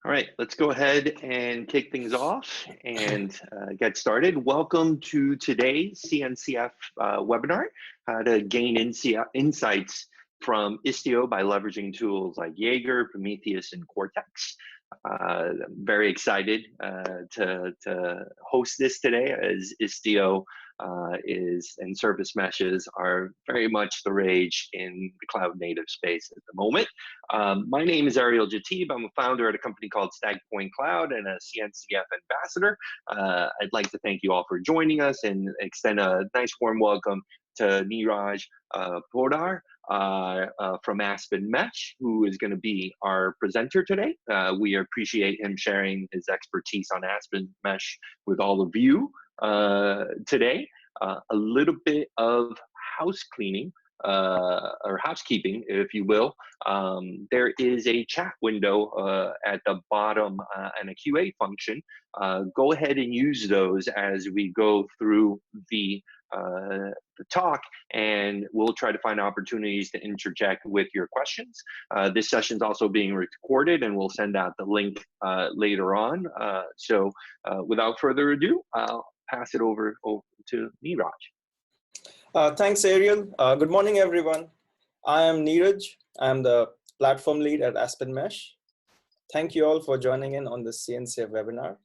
All right, let's go ahead and kick things off and get started. Welcome to today's CNCF webinar, how to gain insights from Istio by leveraging tools like Jaeger, Prometheus, and Cortex. I'm very excited to host this today, as Istio and service meshes are very much the rage in the cloud native space at the moment. My name is Ariel Jatib. I'm a founder at a company called Stagpoint Cloud and a CNCF ambassador. I'd like to thank you all for joining us and extend a nice warm welcome to Niraj Podar from Aspen Mesh, who is going to be our presenter today. We appreciate him sharing his expertise on Aspen Mesh with all of you today. A little bit of house cleaning or housekeeping, if you will. There is a chat window at the bottom and a QA function. Go ahead and use those as we go through the talk, and we'll try to find opportunities to interject with your questions. This session is also being recorded, and we'll send out the link later on. So without further ado, I'll pass it over to Niraj. Thanks, Ariel. Good morning, everyone. I am Niraj. I'm the platform lead at Aspen Mesh. Thank you all for joining in on this CNCF webinar.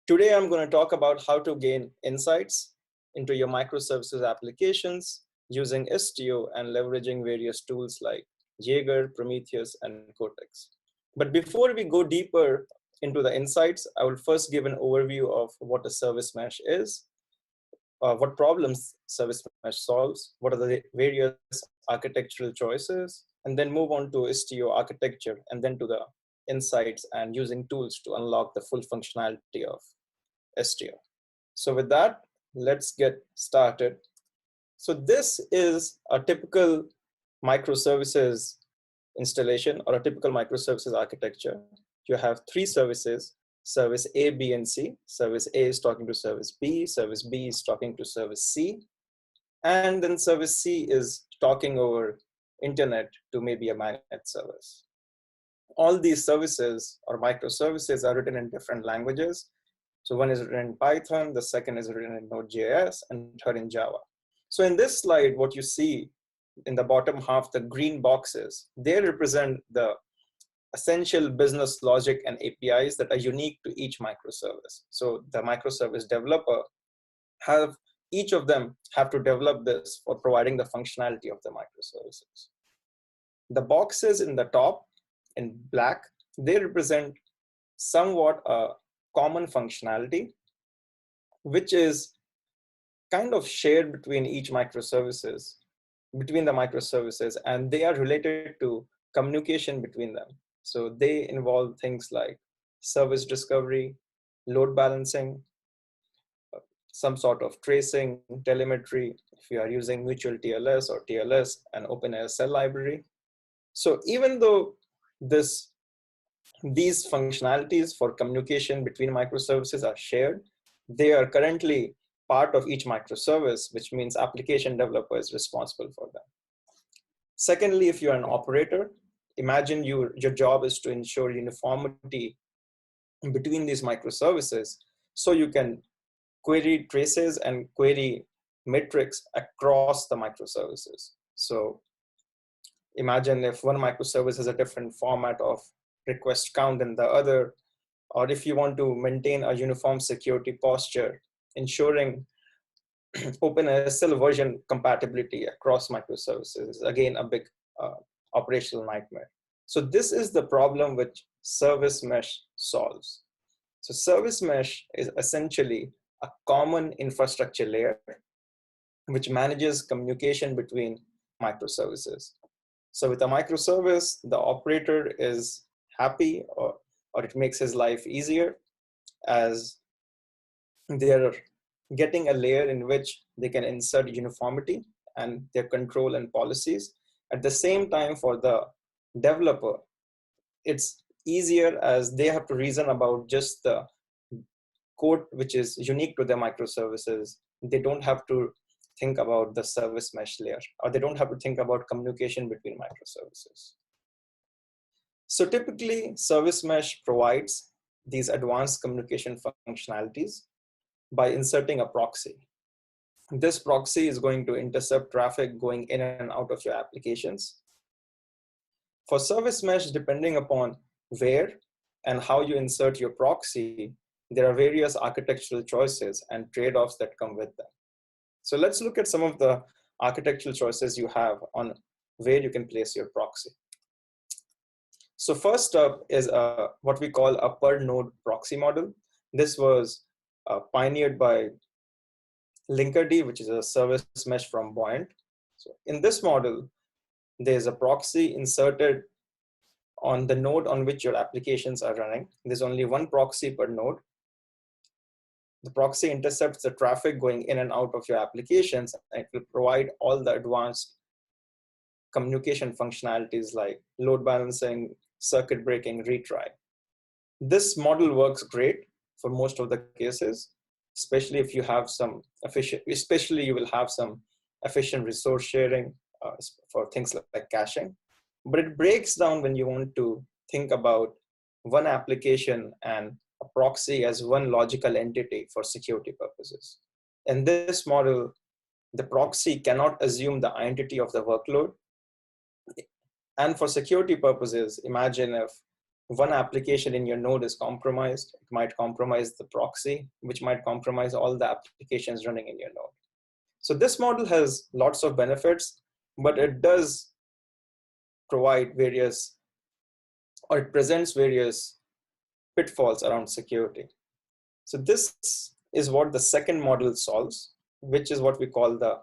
Today, I'm going to talk about how to gain insights into your microservices applications using Istio and leveraging various tools like Jaeger, Prometheus, and Cortex. But before we go deeper into the insights, I will first give an overview of what a service mesh is, what problems service mesh solves, what are the various architectural choices, and then move on to Istio architecture, and then to the insights and using tools to unlock the full functionality of Istio. So with that, let's get started. So this is a typical microservices installation or a typical microservices architecture. You have three services: service A, B, and C. Service A is talking to service B is talking to service C, and then service C is talking over internet to maybe a mainnet service. All these services or microservices are written in different languages. So one is written in Python, the second is written in Node.js, and third in Java. So in this slide, what you see in the bottom half, the green boxes, they represent the essential business logic and APIs that are unique to each microservice. So the microservice developer each of them have to develop this for providing the functionality of the microservices. The boxes in the top in black, they represent somewhat a common functionality, which is kind of shared between the microservices, and they are related to communication between them. So they involve things like service discovery, load balancing, some sort of tracing, telemetry, if you are using mutual TLS or TLS, and OpenASL library. So even though these functionalities for communication between microservices are shared, they are currently part of each microservice, which means application developer is responsible for them. Secondly, if you're an operator, imagine your job is to ensure uniformity between these microservices, so you can query traces and query metrics across the microservices. So imagine if one microservice has a different format of request count than the other, or if you want to maintain a uniform security posture, ensuring OpenASL version compatibility across microservices is again a big operational nightmare. So this is the problem which service mesh solves. So service mesh is essentially a common infrastructure layer which manages communication between microservices. So with a microservice, the operator is happy, or it makes his life easier, as they're getting a layer in which they can insert uniformity and their control and policies. At the same time, for the developer, it's easier as they have to reason about just the code which is unique to their microservices. They don't have to think about the service mesh layer, or they don't have to think about communication between microservices. So typically, Service Mesh provides these advanced communication functionalities by inserting a proxy. This proxy is going to intercept traffic going in and out of your applications. For Service Mesh, depending upon where and how you insert your proxy, there are various architectural choices and trade-offs that come with them. So let's look at some of the architectural choices you have on where you can place your proxy. So first up is what we call a per node proxy model. This was pioneered by Linkerd, which is a service mesh from Buoyant. So in this model, there's a proxy inserted on the node on which your applications are running. There's only one proxy per node. The proxy intercepts the traffic going in and out of your applications, and it will provide all the advanced communication functionalities like load balancing, circuit breaking, retry. This model works great for most of the cases, especially if you have some you will have some efficient resource sharing for things like caching. But it breaks down when you want to think about one application and a proxy as one logical entity for security purposes. In this model, the proxy cannot assume the identity of the workload. And for security purposes, imagine if one application in your node is compromised, it might compromise the proxy, which might compromise all the applications running in your node. So this model has lots of benefits, but it does provide various, or it presents various pitfalls around security. So this is what the second model solves, which is what we call the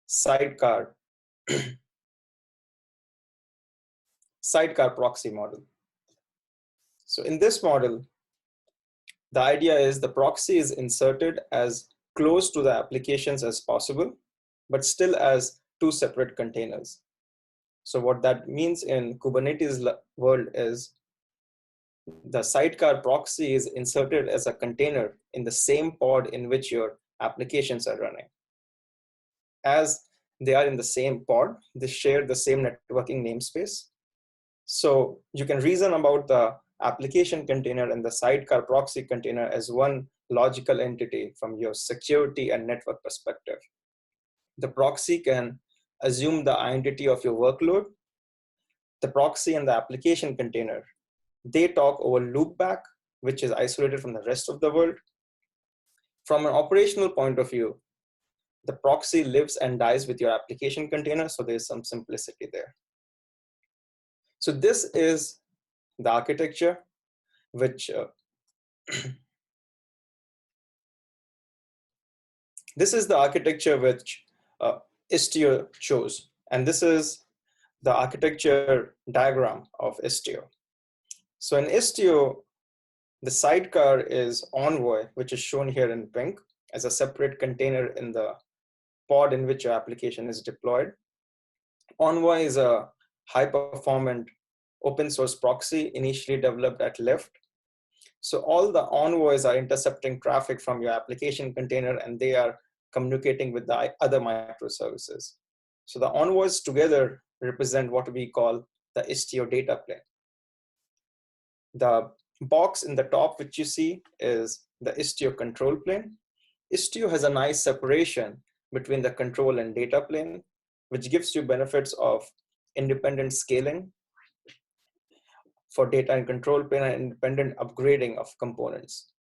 sidecar proxy model. So in this model, the idea is the proxy is inserted as close to the applications as possible, but still as two separate containers. So what that means in Kubernetes world is the sidecar proxy is inserted as a container in the same pod in which your applications are running. As they are in the same pod, they share the same networking namespace. So you can reason about the application container and the sidecar proxy container as one logical entity from your security and network perspective. The proxy can assume the identity of your workload. The proxy and the application container, they talk over loopback, which is isolated from the rest of the world. From an operational point of view, the proxy lives and dies with your application container, so there's some simplicity there. So this is the architecture which this is the architecture which Istio chose, and this is the architecture diagram of Istio. So in Istio, the sidecar is Envoy, which is shown here in pink as a separate container in the pod in which your application is deployed. Envoy is a high-performant open source proxy initially developed at Lyft. So all the envoys are intercepting traffic from your application container, and they are communicating with the other microservices. So the envoys together represent what we call the Istio data plane. The box in the top, which you see, is the Istio control plane. Istio has a nice separation between the control and data plane, which gives you benefits of independent scaling for data and control plane and independent upgrading of components.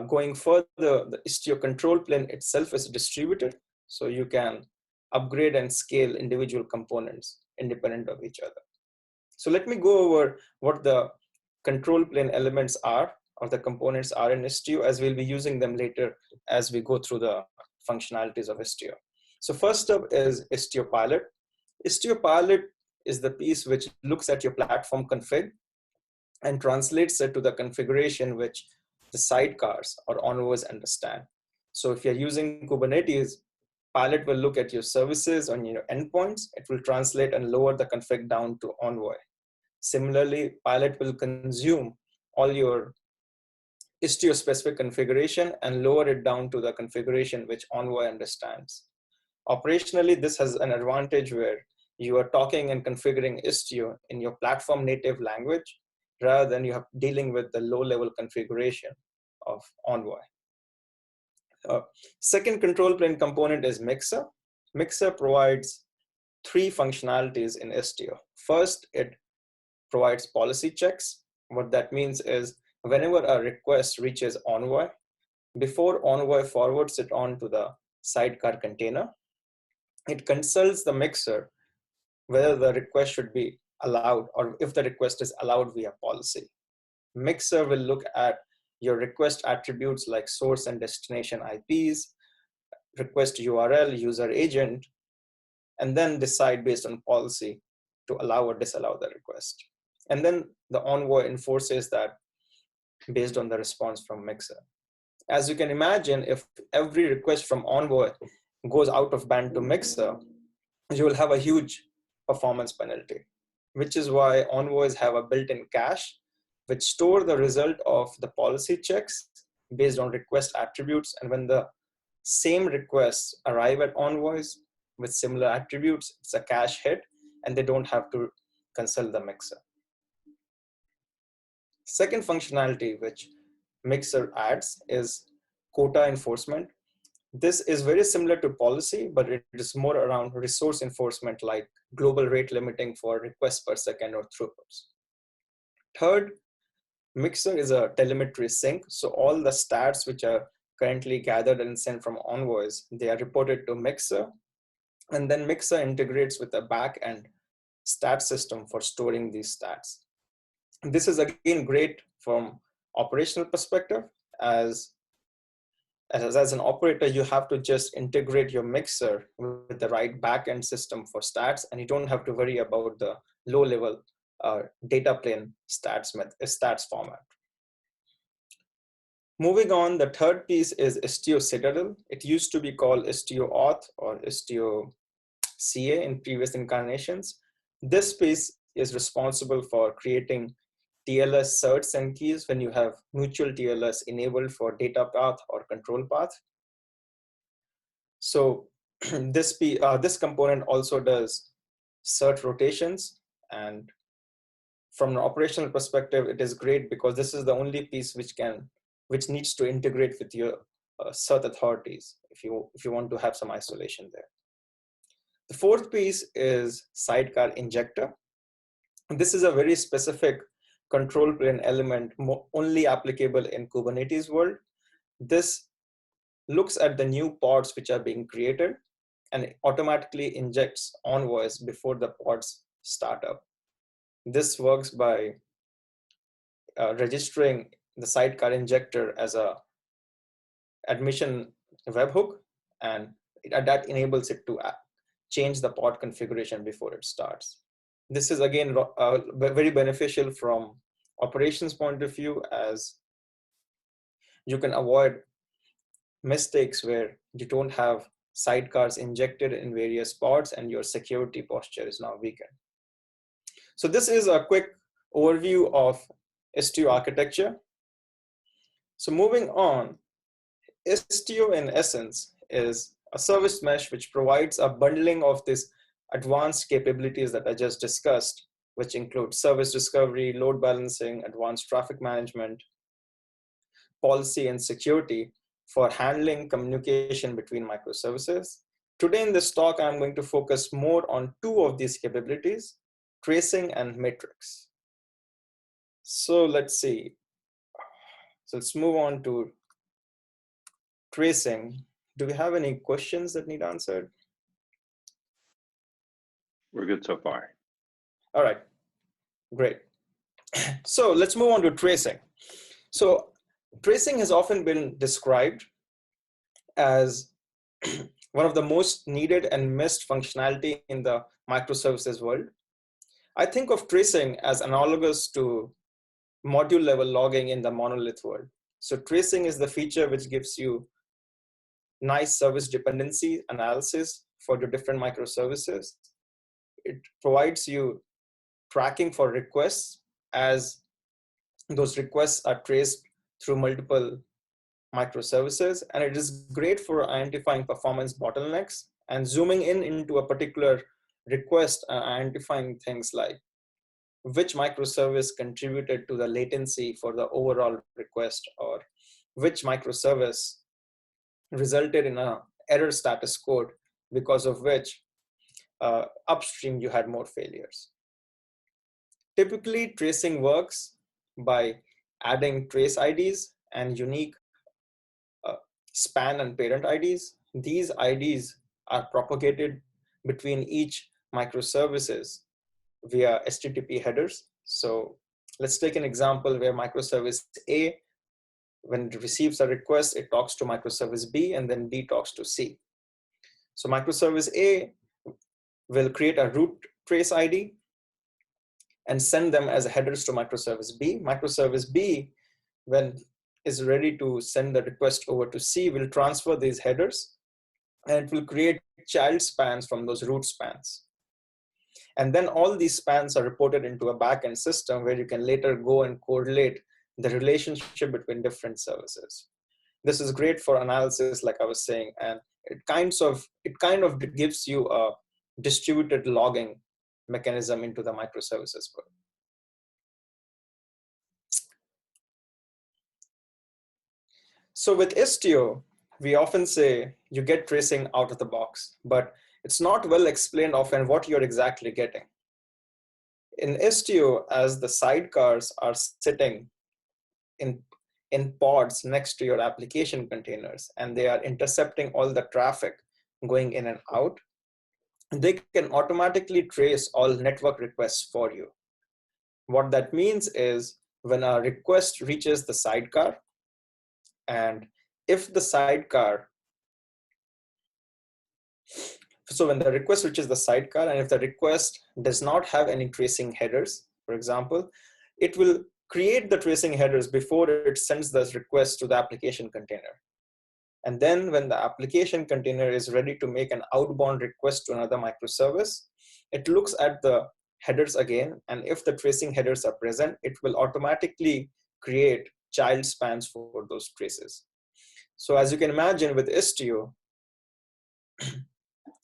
Going further, the Istio control plane itself is distributed, so you can upgrade and scale individual components independent of each other. So let me go over what the control plane elements are, or the components are in Istio, as we'll be using them later as we go through the functionalities of Istio. So first up is Istio Pilot. Istio Pilot is the piece which looks at your platform config and translates it to the configuration which the sidecars or envoys understand. So if you're using Kubernetes, Pilot will look at your services on your endpoints. It will translate and lower the config down to Envoy. Similarly, Pilot will consume all your Istio specific configuration and lower it down to the configuration which Envoy understands. Operationally, this has an advantage where you are talking and configuring Istio in your platform native language rather than you have dealing with the low-level configuration of Envoy. Second control plane component is Mixer. Mixer provides three functionalities in Istio. First, it provides policy checks. What that means is whenever a request reaches Envoy, before Envoy forwards it on to the sidecar container, it consults the mixer whether the request should be allowed or if the request is allowed via policy. Mixer will look at your request attributes like source and destination IPs, request URL, user agent, and then decide based on policy to allow or disallow the request. And then the Envoy enforces that based on the response from Mixer. As you can imagine, if every request from Envoy goes out of band to Mixer, you will have a huge performance penalty, which is why Envoys have a built-in cache which store the result of the policy checks based on request attributes. And when the same requests arrive at Envoys with similar attributes, it's a cache hit and they don't have to consult the mixer. Second functionality which Mixer adds is quota enforcement. This is very similar to policy, but it is more around resource enforcement like global rate limiting for requests per second or throughputs. Third, Mixer is a telemetry sync. So all the stats which are currently gathered and sent from Envoys, they are reported to Mixer. And then Mixer integrates with a back-end stat system for storing these stats. This is again great from operational perspective. As an operator, you have to just integrate your Mixer with the right back-end system for stats, and you don't have to worry about the low-level data plane stats format. Moving on, the third piece is Istio Citadel. It used to be called Istio Auth or Istio CA in previous incarnations. This piece is responsible for creating TLS certs and keys when you have mutual TLS enabled for data path or control path. So this component also does cert rotations, and from an operational perspective, it is great because this is the only piece which needs to integrate with your cert authorities if you want to have some isolation there. The fourth piece is sidecar injector. This is a very specific control plane element only applicable in Kubernetes world. This looks at the new pods which are being created and it automatically injects Envoys before the pods start up. This works by registering the sidecar injector as a admission webhook, and that enables it to change the pod configuration before it starts. This is again very beneficial from operations point of view, as you can avoid mistakes where you don't have sidecars injected in various pods and your security posture is now weakened. So this is a quick overview of Istio architecture. So moving on, Istio in essence is a service mesh which provides a bundling of these advanced capabilities that I just discussed, which include service discovery, load balancing, advanced traffic management, policy and security for handling communication between microservices. Today in this talk, I'm going to focus more on two of these capabilities, tracing and matrix. So let's see. So let's move on to tracing. Do we have any questions that need answered? We're good so far. All right, great. So let's move on to tracing. So tracing has often been described as one of the most needed and missed functionality in the microservices world. I think of tracing as analogous to module level logging in the monolith world. So tracing is the feature which gives you nice service dependency analysis for the different microservices. It provides you tracking for requests as those requests are traced through multiple microservices, and it is great for identifying performance bottlenecks and zooming in into a particular request and identifying things like which microservice contributed to the latency for the overall request, or which microservice resulted in a error status code because of which upstream you had more failures. Typically, tracing works by adding trace IDs and unique span and parent IDs. These IDs are propagated between each microservices via HTTP headers. So let's take an example where microservice A, when it receives a request, it talks to microservice B, and then B talks to C. So microservice A will create a root trace ID and send them as headers to microservice B. Microservice B, when is ready to send the request over to C, will transfer these headers, and it will create child spans from those root spans. And then all these spans are reported into a backend system where you can later go and correlate the relationship between different services. This is great for analysis, like I was saying, and it kind of gives you a distributed logging mechanism into the microservices world. So with Istio, we often say you get tracing out of the box, but it's not well explained often what you're exactly getting. In Istio, as the sidecars are sitting in pods next to your application containers, and they are intercepting all the traffic going in and out, they can automatically trace all network requests for you. What that means is when a request reaches the sidecar, and if the sidecar, so when the request reaches the sidecar, and if the request does not have any tracing headers, for example, it will create the tracing headers before it sends this request to the application container. And then when the application container is ready to make an outbound request to another microservice, it looks at the headers again, and if the tracing headers are present, it will automatically create child spans for those traces. So as you can imagine with Istio,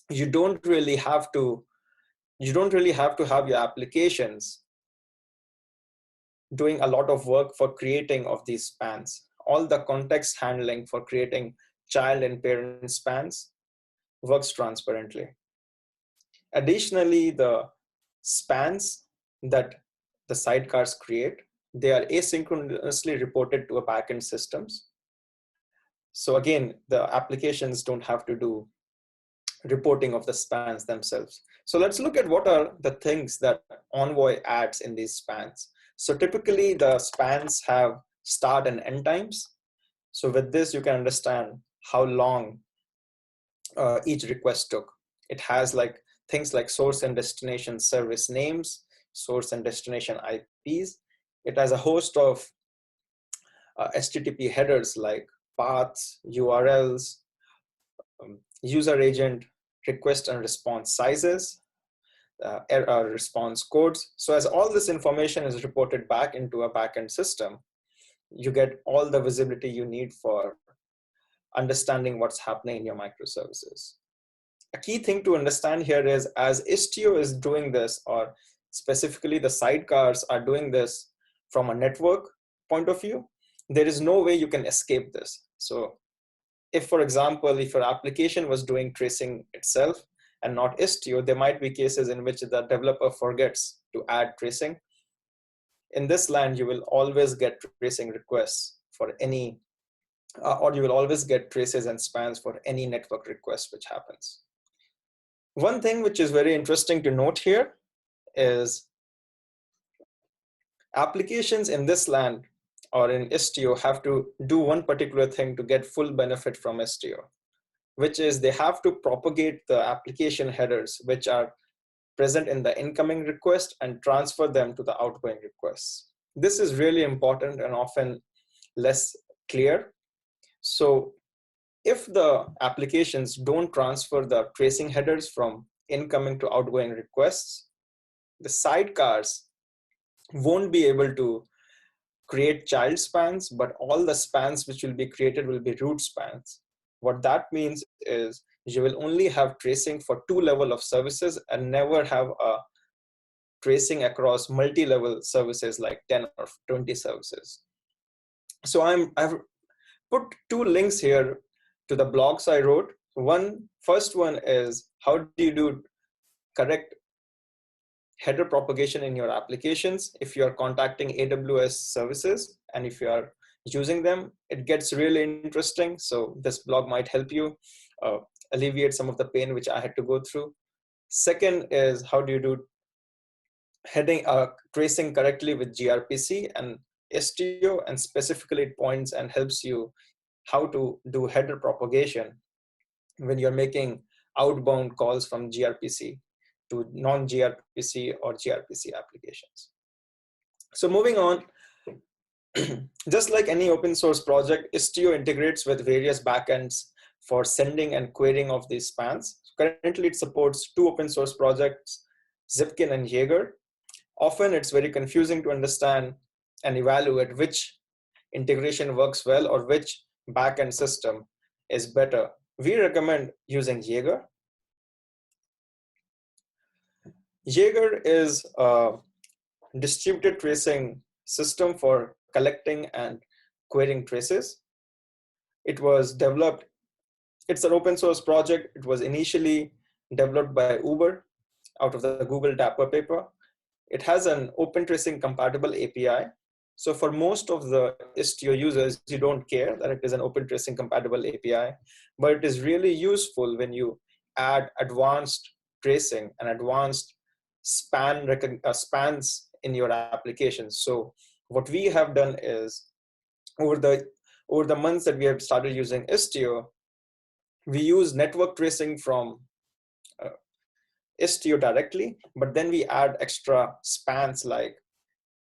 you don't really have to have your applications doing a lot of work for creating of these spans. All the context handling for creating child and parent spans works transparently. Additionally, the spans that the sidecars create, they are asynchronously reported to a backend systems. So again, the applications don't have to do reporting of the spans themselves. So let's look at what are the things that Envoy adds in these spans. So typically the spans have start and end times. So with this, you can understand how long each request took. It has like things like source and destination service names, source and destination IPs. It has a host of HTTP headers like paths, URLs, user agent, request and response sizes, response codes. So as all this information is reported back into a backend system, you get all the visibility you need for understanding what's happening in your microservices. A key thing to understand here is as Istio is doing this, or specifically the sidecars are doing this from a network point of view, there is no way you can escape this. So if, for example, if your application was doing tracing itself and not Istio, there might be cases in which the developer forgets to add tracing. In this land, you will always get tracing requests for any, or you will always get traces and spans for any network request which happens. One thing which is very interesting to note here is applications in this land or in Istio have to do one particular thing to get full benefit from Istio, which is they have to propagate the application headers which are present in the incoming request and transfer them to the outgoing requests. This is really important and often less clear. So if the applications don't transfer the tracing headers from incoming to outgoing requests, the sidecars won't be able to create child spans, but all the spans which will be created will be root spans. What that means is you will only have tracing for 2 levels of services and never have a tracing across multi-level services like 10 or 20 services. So I've put 2 links here to the blogs I wrote. First one is how do you do correct header propagation in your applications if you are contacting AWS services, and if you are using them, it gets really interesting. So this blog might help you alleviate some of the pain which I had to go through. Second is how do you do tracing correctly with gRPC and Istio, and specifically it points and helps you how to do header propagation when you're making outbound calls from gRPC to non-gRPC or gRPC applications. So moving on, just like any open source project, Istio integrates with various backends for sending and querying of these spans. Currently, it supports 2 open source projects, Zipkin and Jaeger. Often, it's very confusing to understand and evaluate which integration works well or which backend system is better. We recommend using Jaeger. Jaeger is a distributed tracing system for collecting and querying traces. It was developed, it's an open source project. It was initially developed by Uber out of the Google Dapper paper. It has an open tracing compatible API. So for most of the Istio users, you don't care that it is an open tracing compatible API, but it is really useful when you add advanced tracing and advanced spans in your applications. So what we have done is over the months that we have started using Istio, we use network tracing from Istio directly, but then we add extra spans like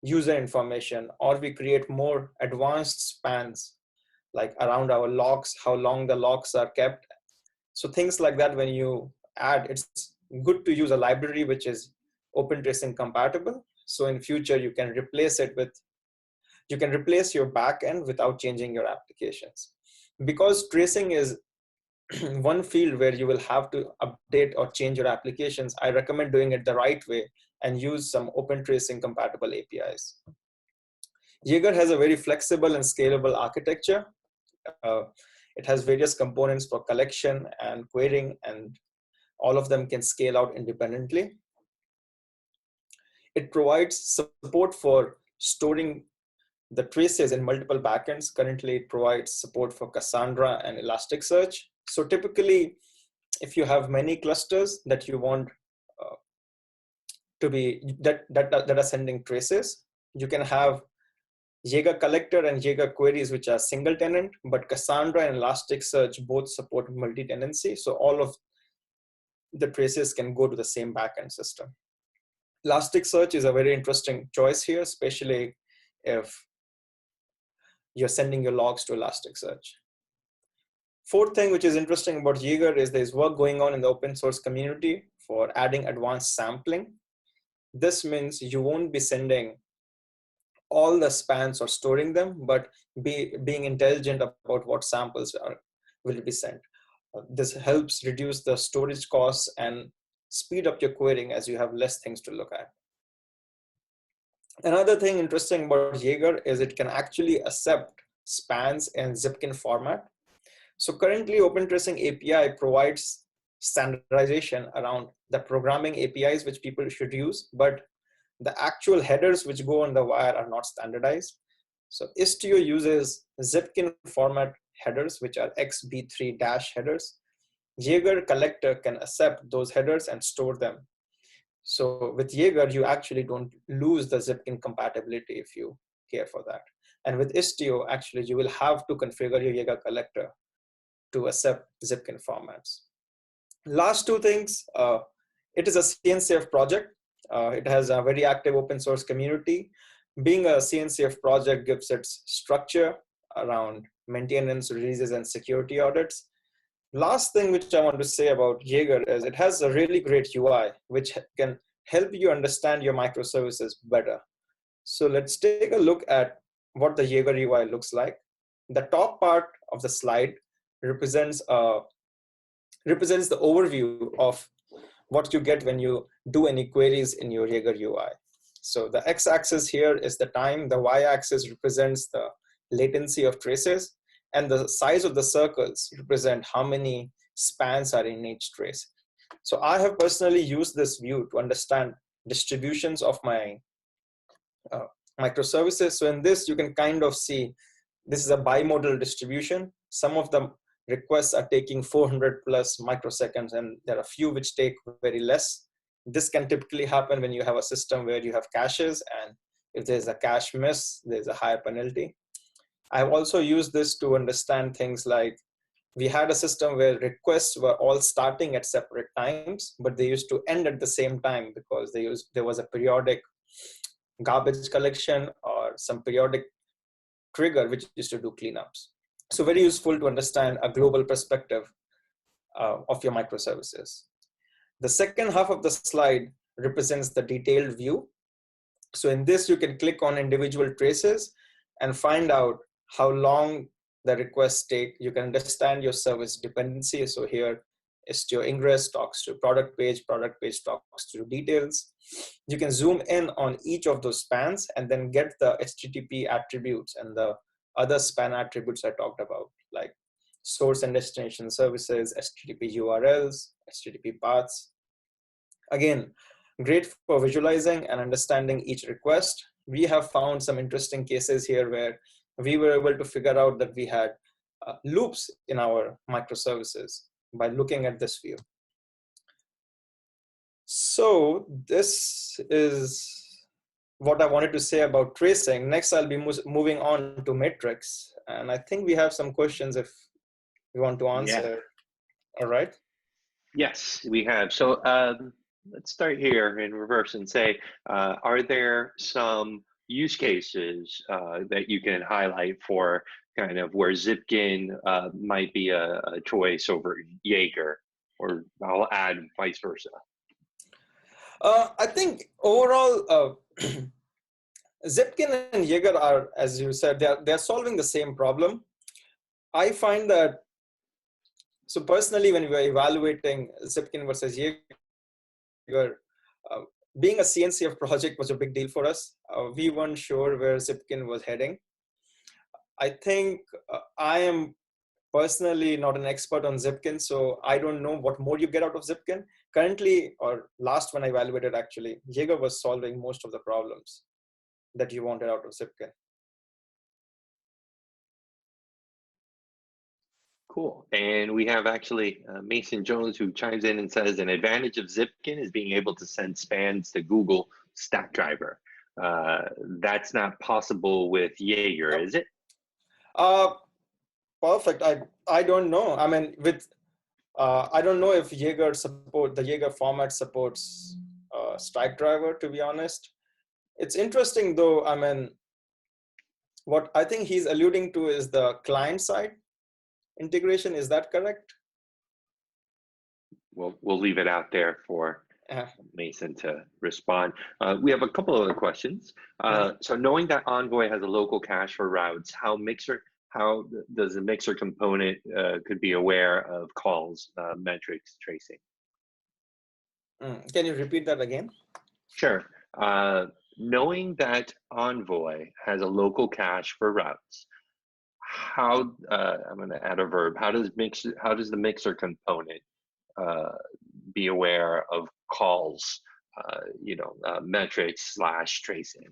user information, or we create more advanced spans like around our logs, how long the logs are kept. So things like that, when you add, it's good to use a library which is open tracing compatible. So in future, you can replace your backend without changing your applications. Because tracing is one field where you will have to update or change your applications, I recommend doing it the right way and use some open tracing compatible APIs. Jaeger has a very flexible and scalable architecture. It has various components for collection and querying, and all of them can scale out independently. It provides support for storing the traces in multiple backends. Currently, it provides support for Cassandra and Elasticsearch. So typically, if you have many clusters that you want to be that are sending traces, you can have Jaeger collector and Jaeger queries, which are single tenant, but Cassandra and Elasticsearch both support multi-tenancy. So all of the traces can go to the same backend system. Elasticsearch is a very interesting choice here, especially if you're sending your logs to Elasticsearch. Fourth thing which is interesting about Jaeger is there's work going on in the open source community for adding advanced sampling. This means you won't be sending all the spans or storing them, but being intelligent about what samples will be sent. This helps reduce the storage costs and speed up your querying as you have less things to look at. Another thing interesting about Jaeger is it can actually accept spans in Zipkin format. So currently, Open Tracing API provides standardization around the programming APIs which people should use, but the actual headers which go on the wire are not standardized. So Istio uses Zipkin format headers, which are XB3 dash headers. Jaeger collector can accept those headers and store them. So with Jaeger, you actually don't lose the Zipkin compatibility if you care for that. And with Istio, actually, you will have to configure your Jaeger collector to accept Zipkin formats. Last two things, it is a CNCF project. It has a very active open source community. Being a CNCF project gives its structure around maintenance, releases, and security audits. Last thing which I want to say about Jaeger is it has a really great UI, which can help you understand your microservices better. So let's take a look at what the Jaeger UI looks like. The top part of the slide represents a represents the overview of what you get when you do any queries in your Jaeger UI. So the x-axis here is the time, the y-axis represents the latency of traces, and the size of the circles represent how many spans are in each trace. So I have personally used this view to understand distributions of my microservices. So in this, you can kind of see this is a bimodal distribution. Some of the requests are taking 400 plus microseconds, and there are a few which take very less. This can typically happen when you have a system where you have caches, and if there's a cache miss, there's a higher penalty. I've also used this to understand things like we had a system where requests were all starting at separate times, but they used to end at the same time because there was a periodic garbage collection or some periodic trigger which used to do cleanups. So very useful to understand a global perspective of your microservices. The second half of the slide represents the detailed view. So in this, you can click on individual traces and find out how long the requests take. You can understand your service dependency. So here, Istio ingress talks to product page talks to details. You can zoom in on each of those spans and then get the HTTP attributes and the other span attributes I talked about, like source and destination services, HTTP URLs, HTTP paths. Again, great for visualizing and understanding each request. We have found some interesting cases here where we were able to figure out that we had loops in our microservices by looking at this view. So this is what I wanted to say about tracing. Next, I'll be moving on to metrics. And I think we have some questions if you want to answer. Yeah. All right. Yes, we have. So let's start here in reverse and say, are there some use cases that you can highlight for kind of where Zipkin might be a choice over Jaeger, or I'll add vice versa? I think overall, Zipkin and Jaeger are, as you said, they're solving the same problem. I find that, so personally, when we were evaluating Zipkin versus Jaeger, being a CNCF project was a big deal for us. We weren't sure where Zipkin was heading. I think I am personally not an expert on Zipkin, so I don't know what more you get out of Zipkin. Currently, or last when I evaluated actually, Jaeger was solving most of the problems that you wanted out of Zipkin. Cool. And we have actually Mason Jones who chimes in and says an advantage of Zipkin is being able to send spans to Google Stackdriver. That's not possible with Jaeger, is it? Perfect. I don't know. I mean, with I don't know if the Jaeger format supports Stackdriver, to be honest. It's interesting though. I mean, what I think he's alluding to is the client side integration. Is that correct? We'll leave it out there for Mason to respond. We have a couple other questions. So knowing that Envoy has a local cache for routes, how does the mixer component could be aware of calls, metrics, tracing? Can you repeat that again? Sure. Knowing that Envoy has a local cache for routes, how I'm going to add a verb. How does the mixer component be aware of calls, metrics / tracing?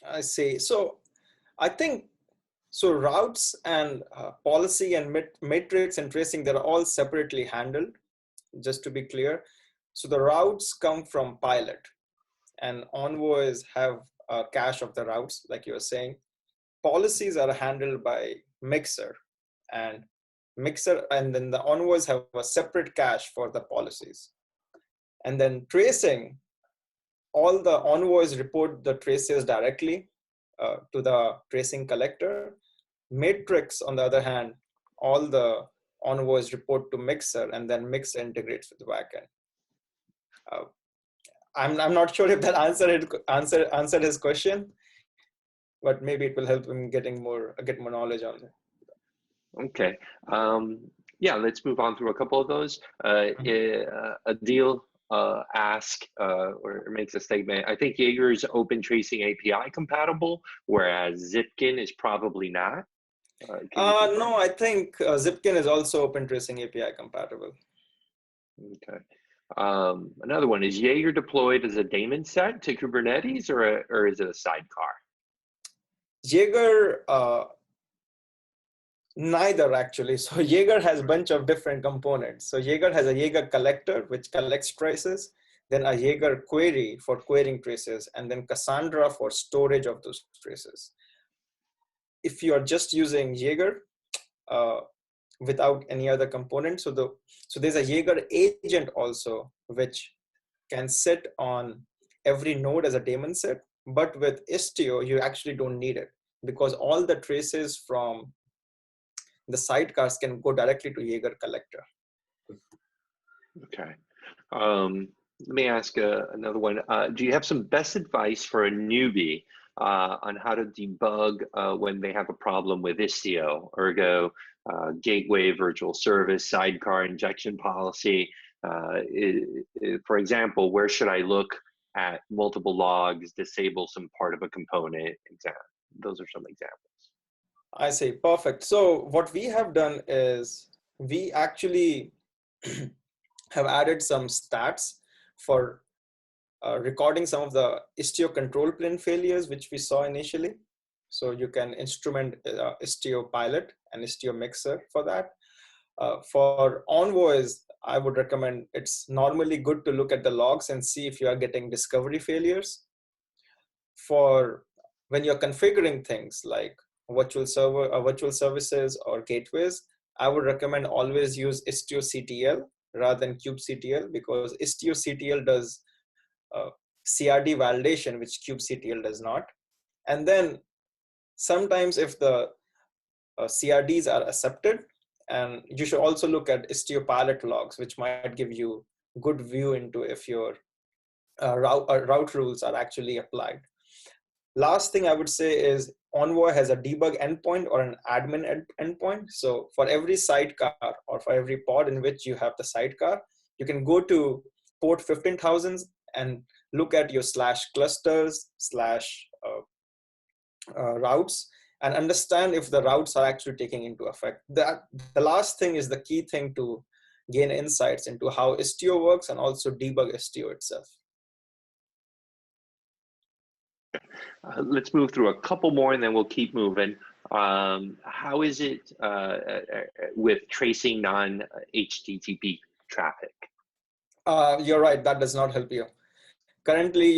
I see. So I think routes and policy and metrics and tracing, they're all separately handled, just to be clear. So the routes come from Pilot, and Envoys have a cache of the routes, like you were saying. Policies are handled by Mixer, and then the Envoys have a separate cache for the policies. And then tracing, all the Envoys report the traces directly to the tracing collector. Matrix, on the other hand, all the Envoys report to Mixer, and then Mixer integrates with the backend. I'm not sure if that answered his question, but maybe it will help him get more knowledge on it. Okay. Yeah, let's move on through a couple of those. Adil or makes a statement. I think Jaeger is open tracing API compatible, whereas Zipkin is probably not. No, I think Zipkin is also open tracing API compatible. Okay. Another one, is Jaeger deployed as a daemon set to Kubernetes, or is it a sidecar? Jaeger, neither actually. So Jaeger has a bunch of different components. So Jaeger has a Jaeger collector, which collects traces, then a Jaeger query for querying traces, and then Cassandra for storage of those traces. If you are just using Jaeger without any other component, so there's a Jaeger agent also, which can sit on every node as a daemon set. But with Istio, you actually don't need it, because all the traces from the sidecars can go directly to Jaeger collector. Okay. Let me ask another one. Do you have some best advice for a newbie on how to debug when they have a problem with Istio, ergo, gateway, virtual service, sidecar injection policy? For example, where should I look at multiple logs, disable some part of a component? Those are some examples. I see, perfect. So what we have done is we actually have added some stats for recording some of the Istio control plane failures, which we saw initially. So you can instrument Istio pilot and Istio mixer for that. For envoys, I would recommend, it's normally good to look at the logs and see if you are getting discovery failures. For when you're configuring things like virtual services or gateways, I would recommend always use Istio CTL rather than kubectl, because Istio CTL does CRD validation, which kubectl does not. And then sometimes if the CRDs are accepted, and you should also look at Istio pilot logs, which might give you good view into if your route rules are actually applied. Last thing I would say is Envoy has a debug endpoint or an admin endpoint. So for every sidecar or for every pod in which you have the sidecar, you can go to port 15,000 and look at your /clusters /routes and understand if the routes are actually taking into effect. The last thing is the key thing to gain insights into how Istio works and also debug Istio itself. Let's move through a couple more and then we'll keep moving. How is it with tracing non-HTTP traffic? You're right, that does not help you. Currently,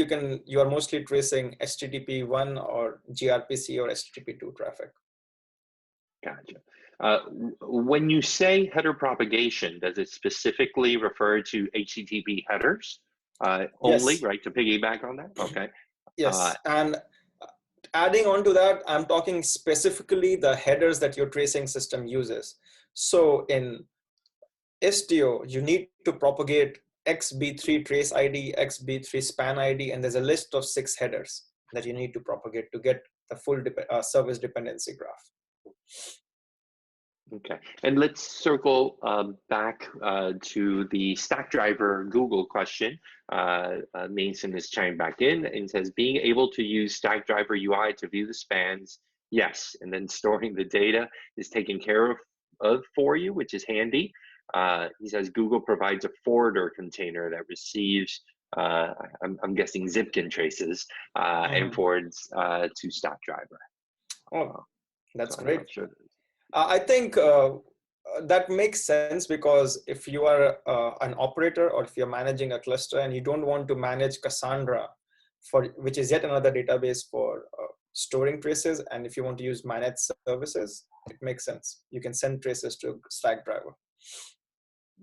you are mostly tracing HTTP1 or gRPC or HTTP2 traffic. Gotcha. When you say header propagation, does it specifically refer to HTTP headers only, Yes. right? To piggyback on that? Okay. Yes, and adding on to that, I'm talking specifically the headers that your tracing system uses. So in Istio, you need to propagate XB3 trace ID, XB3 span ID, and there's a list of 6 headers that you need to propagate to get the full service dependency graph. Okay, and let's circle back to the Stackdriver Google question. Mason is chiming back in and says, being able to use Stackdriver UI to view the spans, yes, and then storing the data is taken care of for you, which is handy. He says Google provides a forwarder container that receives, I'm guessing Zipkin traces and forwards to Stackdriver. Oh, that's so great. I think that makes sense, because if you are an operator or if you're managing a cluster and you don't want to manage Cassandra, which is yet another database for storing traces, and if you want to use managed services, it makes sense. You can send traces to Stackdriver.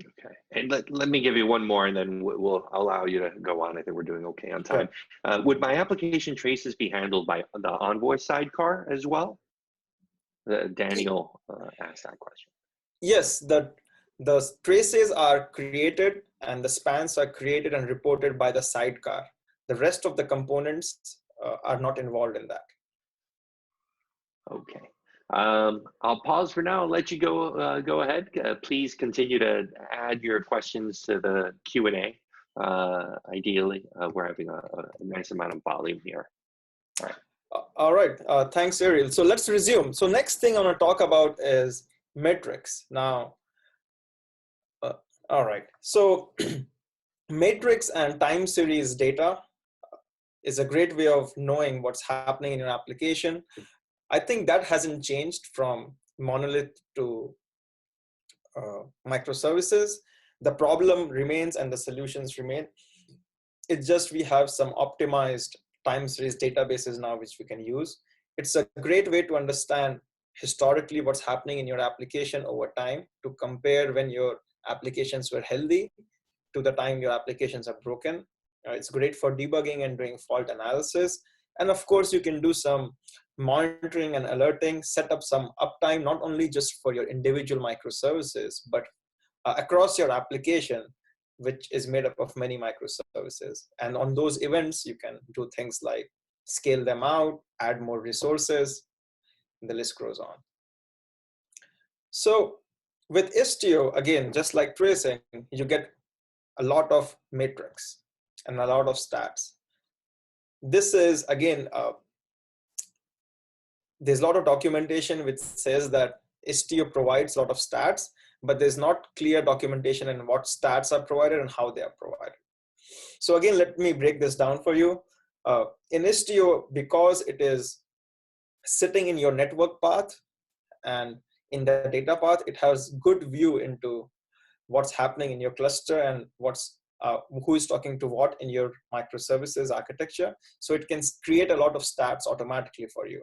Okay, and let me give you one more and then we'll allow you to go on. I think we're doing okay on time. Sure. Would my application traces be handled by the Envoy sidecar as well? Daniel asked that question. Yes, the traces are created and the spans are created and reported by the sidecar. The rest of the components are not involved in that. Okay. I'll pause for now and let you go ahead. Please continue to add your questions to the Q&A. Ideally, we're having a nice amount of volume here. All right. All right. Thanks, Ariel. So let's resume. So next thing I want to talk about is metrics. Now, all right. So matrix and time series data is a great way of knowing what's happening in your application. I think that hasn't changed from monolith to microservices. The problem remains and the solutions remain. It's just we have some optimized time series databases now which we can use. It's a great way to understand historically what's happening in your application over time, to compare when your applications were healthy to the time your applications are broken. It's great for debugging and doing fault analysis. And of course, you can do some monitoring and alerting, set up some uptime, not only just for your individual microservices, but across your application, which is made up of many microservices. And on those events, you can do things like scale them out, add more resources, and the list goes on. So with Istio, again, just like tracing, you get a lot of metrics and a lot of stats. This is, again, there's a lot of documentation which says that Istio provides a lot of stats, but there's not clear documentation in what stats are provided and how they are provided. So again, let me break this down for you. In Istio, because it is sitting in your network path and in the data path, it has good view into what's happening in your cluster and who is talking to what in your microservices architecture. So it can create a lot of stats automatically for you.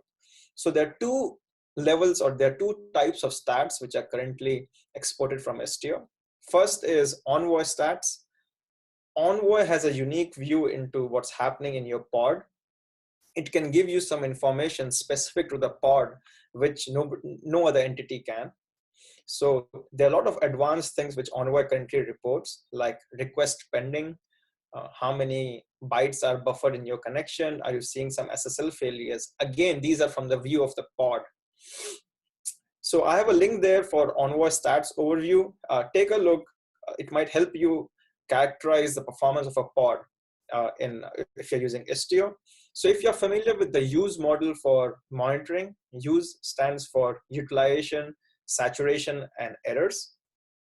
So there are two levels, or there are two types of stats which are currently exported from Istio. First is Envoy stats. Envoy has a unique view into what's happening in your pod. It can give you some information specific to the pod, which no other entity can. So there are a lot of advanced things which Envoy currently reports, like request pending, how many bytes are buffered in your connection, are you seeing some SSL failures? Again, these are from the view of the pod. So I have a link there for Envoy stats overview. Take a look. It might help you characterize the performance of a pod if you're using Istio. So if you're familiar with the use model for monitoring, use stands for utilization, saturation, and errors.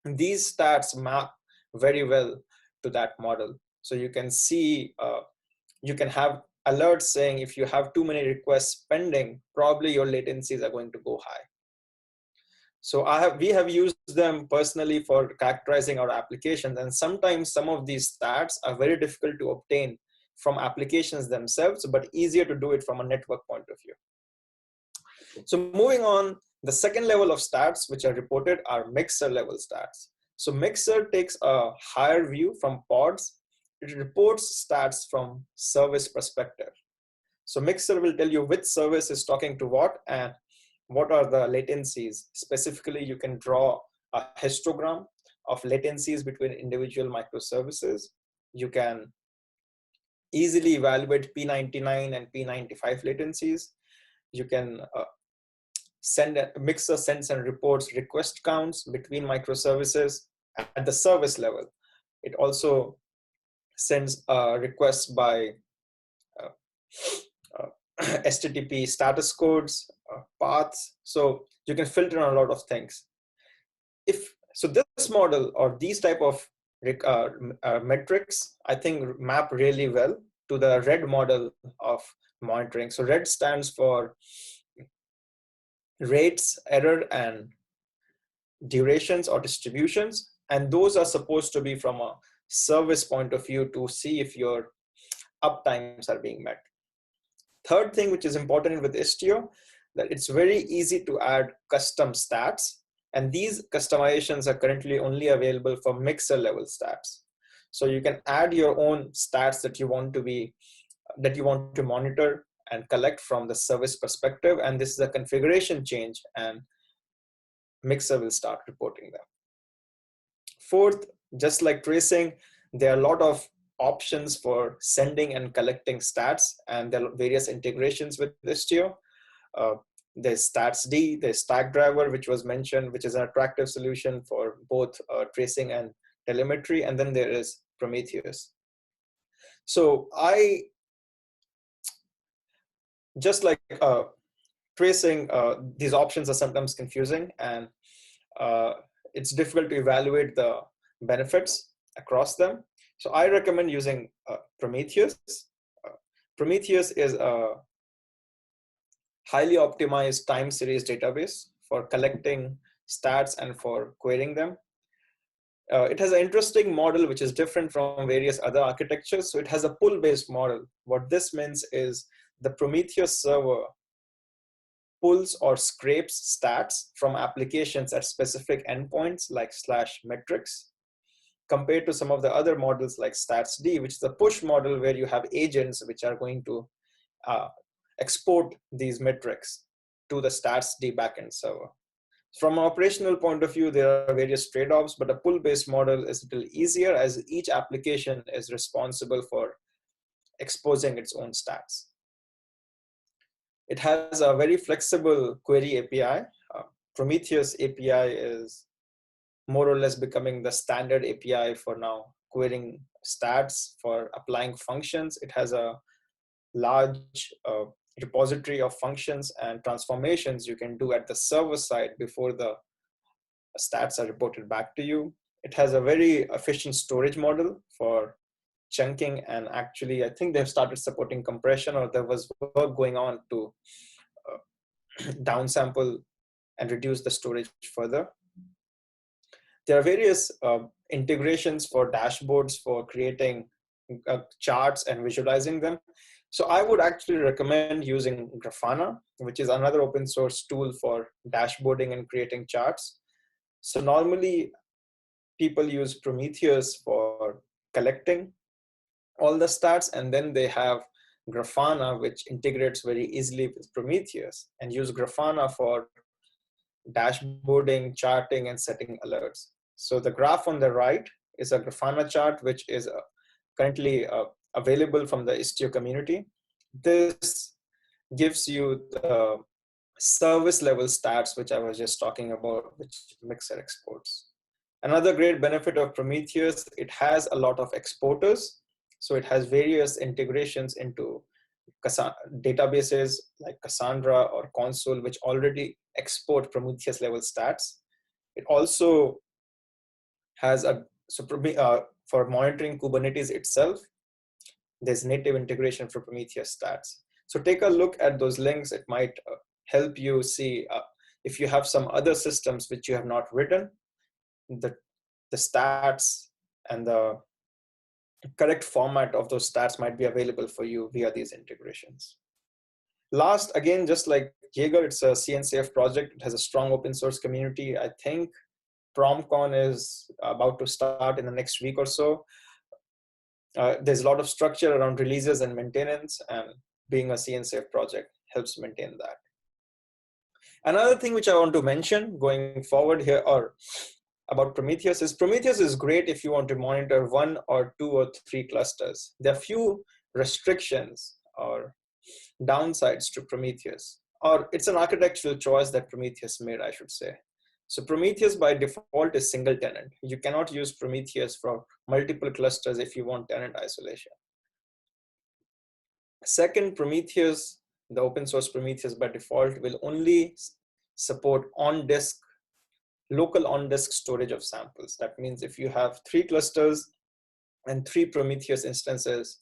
These stats map very well to that model. So you can see, you can have alerts saying if you have too many requests pending, probably your latencies are going to go high. So we have used them personally for characterizing our applications, and sometimes some of these stats are very difficult to obtain from applications themselves, but easier to do it from a network point of view. So moving on, the second level of stats which are reported are mixer level stats. So mixer takes a higher view from pods. It reports stats from service perspective. So mixer will tell you which service is talking to what and what are the latencies. Specifically, you can draw a histogram of latencies between individual microservices. You can easily evaluate P99 and P95 latencies. You can mixer sends and reports request counts between microservices at the service level. It also sends requests by HTTP status codes, paths. So you can filter on a lot of things. So this model or these type of metrics, I think map really well to the RED model of monitoring. So RED stands for rates, error, and durations or distributions. And those are supposed to be from a service point of view to see if your uptimes are being met. Third thing which is important with Istio, that it's very easy to add custom stats. And these customizations are currently only available for mixer level stats. So you can add your own stats that you want to monitor and collect from the service perspective. And this is a configuration change, and mixer will start reporting them. Fourth, just like tracing, there are a lot of options for sending and collecting stats, and there are various integrations with Istio. There's StatsD, there's Stackdriver, which was mentioned, which is an attractive solution for both tracing and telemetry. And then there is Prometheus. So just like tracing, these options are sometimes confusing, and it's difficult to evaluate the benefits across them. So I recommend using Prometheus. Prometheus is a highly optimized time series database for collecting stats and for querying them. It has an interesting model which is different from various other architectures. So it has a pull-based model. What this means is the Prometheus server pulls or scrapes stats from applications at specific endpoints like /metrics, compared to some of the other models like StatsD, which is a push model where you have agents which are going to export these metrics to the StatsD backend server. From an operational point of view, there are various trade-offs, but a pull-based model is a little easier as each application is responsible for exposing its own stats. It has a very flexible query API. Prometheus API is more or less becoming the standard API for now querying stats, for applying functions. It has a large repository of functions and transformations you can do at the server side before the stats are reported back to you. It has a very efficient storage model for chunking, and actually I think they've started supporting compression, or there was work going on to downsample and reduce the storage further. There are various integrations for dashboards for creating charts and visualizing them. So I would actually recommend using Grafana, which is another open source tool for dashboarding and creating charts. So normally people use Prometheus for collecting all the stats, and then they have Grafana, which integrates very easily with Prometheus, and use Grafana for dashboarding, charting, and setting alerts. So the graph on the right is a Grafana chart, which is currently available from the Istio community. This gives you the service level stats, which I was just talking about, which Mixer exports. Another great benefit of Prometheus, it has a lot of exporters. So it has various integrations into databases like Cassandra or Console, which already export Prometheus level stats. It also has for monitoring Kubernetes itself, there's native integration for Prometheus stats. So take a look at those links. It might help you see if you have some other systems which you have not written, the stats and the correct format of those stats might be available for you via these integrations. Last, again, just like Jaeger, it's a CNCF project. It has a strong open source community. I think PromCon is about to start in the next week or so. There's a lot of structure around releases and maintenance, and being a CNCF project helps maintain that. Another thing which I want to mention going forward here or about Prometheus is great if you want to monitor 1 or 2 or 3 clusters. There are few restrictions or downsides to Prometheus, or it's an architectural choice that Prometheus made, I should say. So Prometheus by default is single tenant. You cannot use Prometheus for multiple clusters if you want tenant isolation. Second, Prometheus, the open source Prometheus by default will only support on-disk, local on-disk storage of samples. That means if you have 3 clusters and 3 Prometheus instances,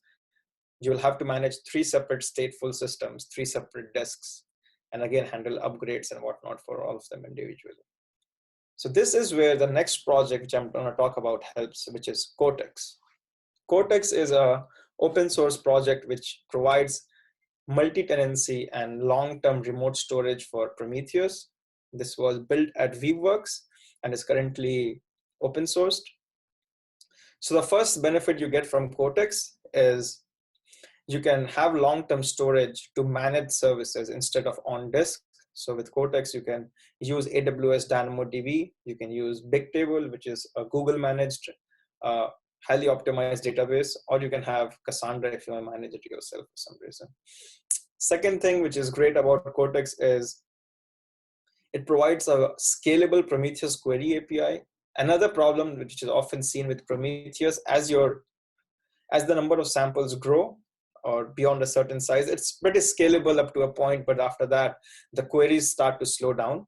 you will have to manage 3 separate stateful systems, 3 separate disks, and again, handle upgrades and whatnot for all of them individually. So this is where the next project which I'm gonna talk about helps, which is Cortex. Cortex is an open source project which provides multi-tenancy and long-term remote storage for Prometheus. This was built at Weaveworks and is currently open sourced. So the first benefit you get from Cortex is you can have long-term storage to manage services instead of on disk. So with Cortex, you can use AWS DynamoDB. You can use Bigtable, which is a Google managed, highly optimized database, or you can have Cassandra if you want to manage it yourself for some reason. Second thing, which is great about Cortex, is It provides a scalable Prometheus query API. Another problem which is often seen with Prometheus, as the number of samples grow or beyond a certain size, it's pretty scalable up to a point, but after that, the queries start to slow down.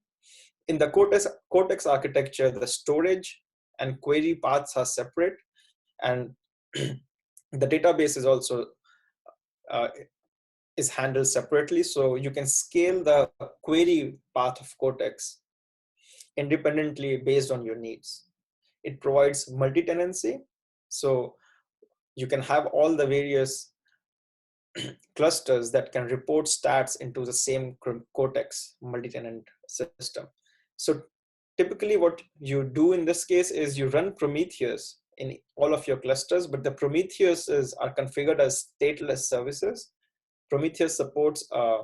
In the Cortex architecture, the storage and query paths are separate, and the database is also is handled separately. So you can scale the query path of Cortex independently based on your needs. It provides multi-tenancy. So you can have all the various clusters that can report stats into the same Cortex multi-tenant system. So typically what you do in this case is you run Prometheus in all of your clusters, but the Prometheuses are configured as stateless services. Prometheus supports a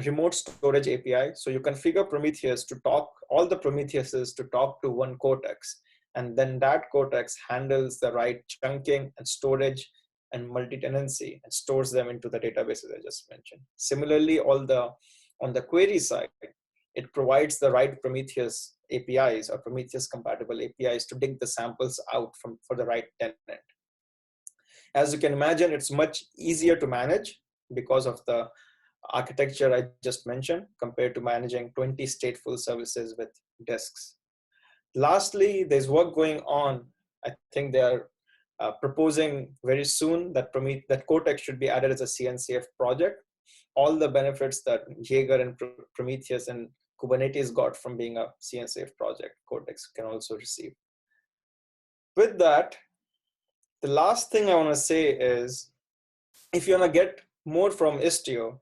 remote storage API. So you configure Prometheus to talk, all the Prometheuses to talk to one Cortex. And then that Cortex handles the right chunking and storage and multi-tenancy and stores them into the databases I just mentioned. Similarly, on the query side, it provides the right Prometheus APIs or Prometheus compatible APIs to dig the samples out for the right tenant. As you can imagine, it's much easier to manage because of the architecture I just mentioned compared to managing 20 stateful services with disks. Lastly, there's work going on. I think they are proposing very soon that Cortex should be added as a CNCF project. All the benefits that Jaeger and Prometheus and Kubernetes got from being a CNCF project, Cortex can also receive. With that, the last thing I want to say is, if you want to get more from Istio,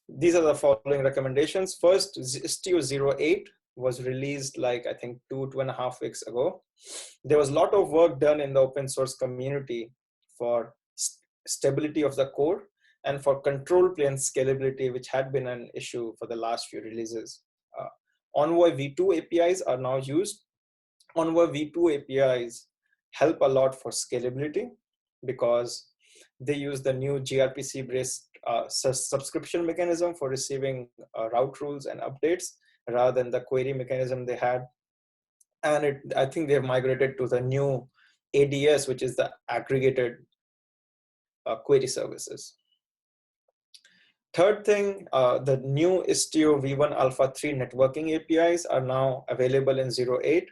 these are the following recommendations. First, Istio 08 was released like I think 2.5 weeks ago. There was a lot of work done in the open source community for stability of the core and for control plane scalability, which had been an issue for the last few releases. Envoy v2 APIs are now used. Envoy v2 APIs help a lot for scalability because they use the new gRPC-based subscription mechanism for receiving route rules and updates rather than the query mechanism they had. And I think they've migrated to the new ADS, which is the aggregated query services. Third thing, the new Istio v1 Alpha 3 networking APIs are now available in 08.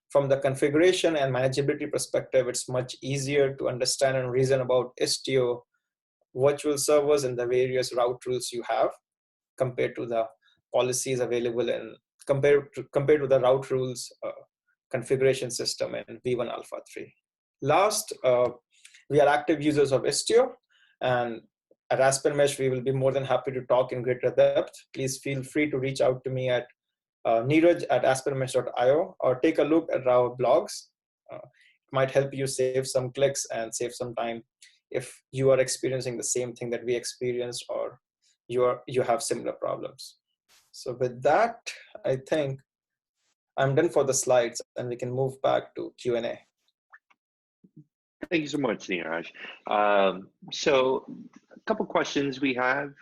From the configuration and manageability perspective, it's much easier to understand and reason about Istio virtual servers and the various route rules you have compared to the policies available in compared to the route rules configuration system in v1 Alpha 3. Last, we are active users of Istio, and at AspenMesh, we will be more than happy to talk in greater depth. Please feel free to reach out to me at neeraj@aspenmesh.io or take a look at our blogs. It might help you save some clicks and save some time if you are experiencing the same thing that we experienced or you have similar problems. So with that, I think I'm done for the slides and we can move back to Q&A. Thank you so much, Neeraj. So a couple questions we have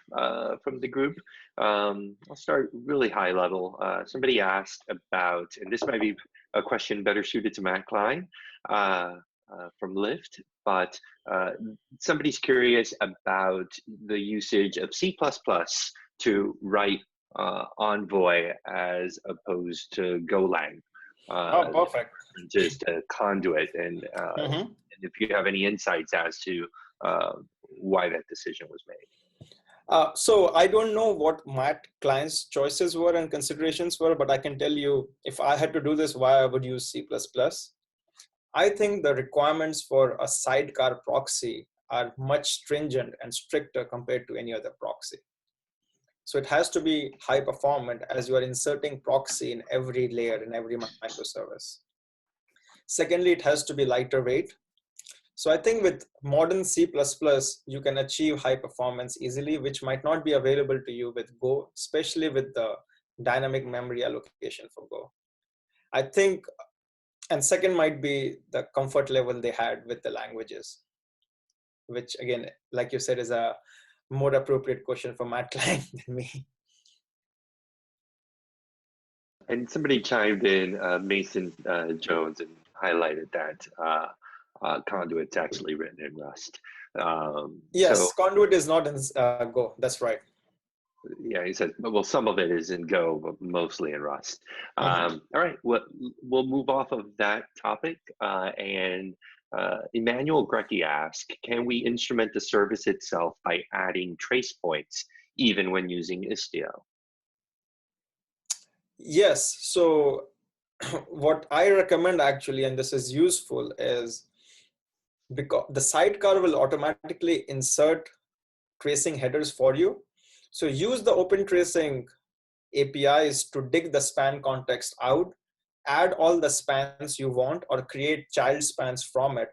from the group. I'll start really high level. Somebody asked about, and this might be a question better suited to Matt Klein from Lyft, but somebody's curious about the usage of C++ to write Envoy as opposed to Golang. Oh, perfect. Just a conduit, and if you have any insights as to why that decision was made. So I don't know what Matt Klein's choices were and considerations were, but I can tell you if I had to do this, why I would use C++. I think the requirements for a sidecar proxy are much stringent and stricter compared to any other proxy. So it has to be high performant as you are inserting proxy in every layer, in every microservice. Secondly, it has to be lighter weight. So I think with modern C++, you can achieve high performance easily, which might not be available to you with Go, especially with the dynamic memory allocation for Go. I think, and second might be the comfort level they had with the languages, which again, like you said, is a more appropriate question for Matt Klein than me. And somebody chimed in, Mason Jones, and highlighted that Conduit's actually written in Rust. Yes, Conduit is not in Go. That's right. Yeah, he said, well, some of it is in Go, but mostly in Rust. All right, we'll move off of that topic. And Emmanuel Grecky asked, can we instrument the service itself by adding trace points, even when using Istio? Yes, so what I recommend actually, and this is useful, is because the sidecar will automatically insert tracing headers for you. So use the open tracing APIs to dig the span context out, add all the spans you want, or create child spans from it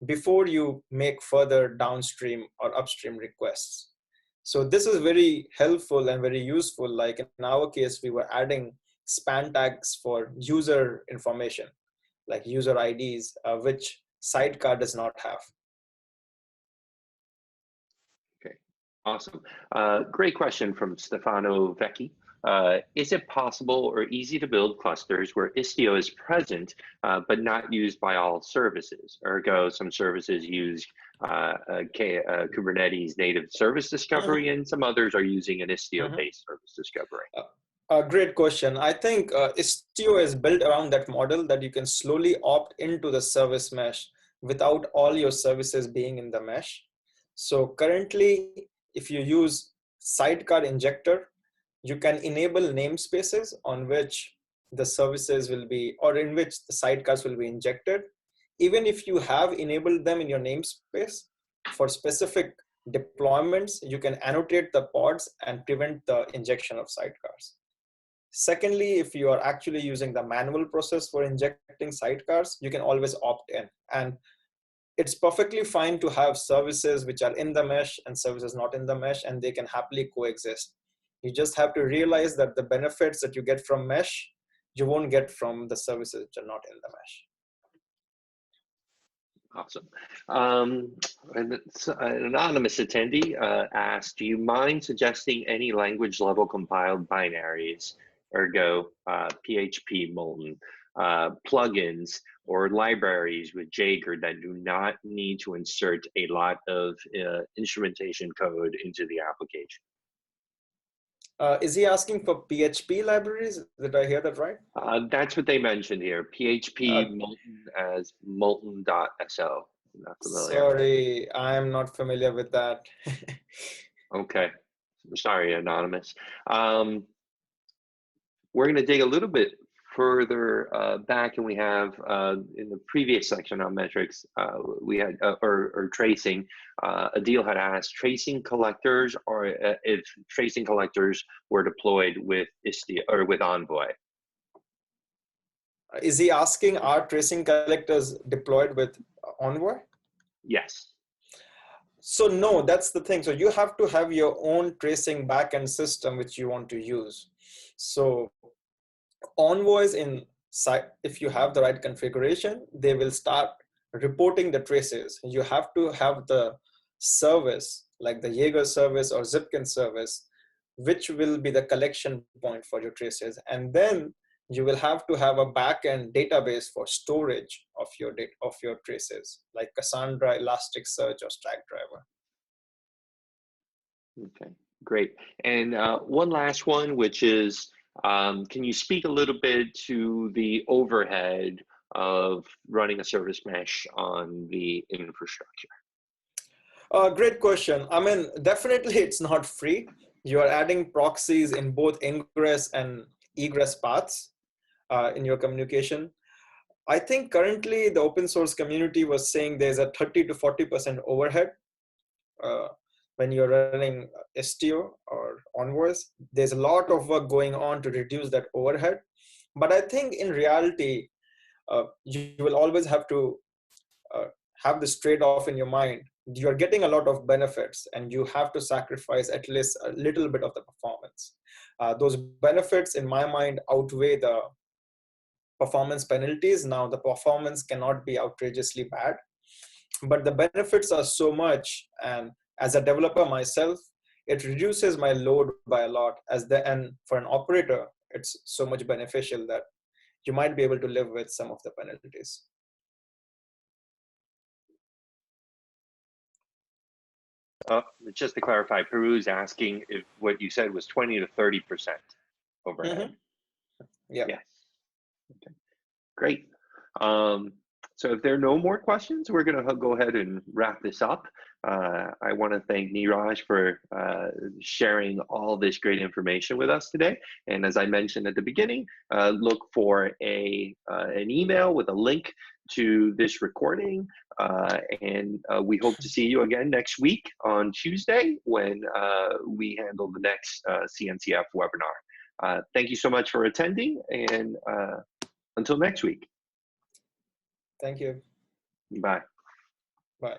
before you make further downstream or upstream requests. So this is very helpful and very useful. Like in our case, we were adding span tags for user information, like user IDs, which Sidecar does not have. Okay, awesome. Great question from Stefano Vecchi. Is it possible or easy to build clusters where Istio is present, but not used by all services? Ergo, some services use Kubernetes native service discovery, and some others are using an Istio-based service discovery. Great question. I think Istio is built around that model that you can slowly opt into the service mesh without all your services being in the mesh. So currently, if you use Sidecar Injector, you can enable namespaces on which the services will be, or in which the sidecars will be injected. Even if you have enabled them in your namespace, for specific deployments, you can annotate the pods and prevent the injection of sidecars. Secondly, if you are actually using the manual process for injecting sidecars, you can always opt in. And it's perfectly fine to have services which are in the mesh and services not in the mesh, and they can happily coexist. You just have to realize that the benefits that you get from mesh, you won't get from the services which are not in the mesh. Awesome. An anonymous attendee asked, do you mind suggesting any language level compiled binaries, ergo PHP Molten, plugins or libraries with Jaeger that do not need to insert a lot of instrumentation code into the application? Is he asking for PHP libraries? Did I hear that right? That's what they mentioned here. PHP Molten as molten.so. Not familiar. Sorry, I'm not familiar with that. Okay. Sorry, anonymous. We're going to dig a little bit further back, and we have in the previous section on metrics, we had or tracing. Adil had asked tracing collectors, or if tracing collectors were deployed with Istio or with Envoy. Is he asking, are tracing collectors deployed with Envoy? Yes. So no, that's the thing. So you have to have your own tracing backend system which you want to use. So Envoys if you have the right configuration, they will start reporting the traces. You have to have the service, like the Jaeger service or Zipkin service, which will be the collection point for your traces. And then you will have to have a backend database for storage of your traces, like Cassandra, Elasticsearch, or Stackdriver. Okay, great. And one last one, which is, can you speak a little bit to the overhead of running a service mesh on the infrastructure? Great question. I mean, definitely it's not free. You are adding proxies in both ingress and egress paths in your communication. I think currently the open source community was saying there's a 30 to 40% overhead when you're running Istio or Envoys. There's a lot of work going on to reduce that overhead. But I think in reality, you will always have to have this trade-off in your mind. You're getting a lot of benefits and you have to sacrifice at least a little bit of the performance. Those benefits in my mind outweigh the performance penalties. Now the performance cannot be outrageously bad, but the benefits are so much. And as a developer myself, it reduces my load by a lot. And for an operator, it's so much beneficial that you might be able to live with some of the penalties. Just to clarify, Peru's asking if what you said was 20 to 30% overhead. Yeah. Yes. Okay. Great. So if there are no more questions, we're going to go ahead and wrap this up. I want to thank Neeraj for sharing all this great information with us today. And as I mentioned at the beginning, look for an email with a link to this recording. And we hope to see you again next week on Tuesday when we handle the next CNCF webinar. Thank you so much for attending, and until next week. Thank you. Bye. Bye.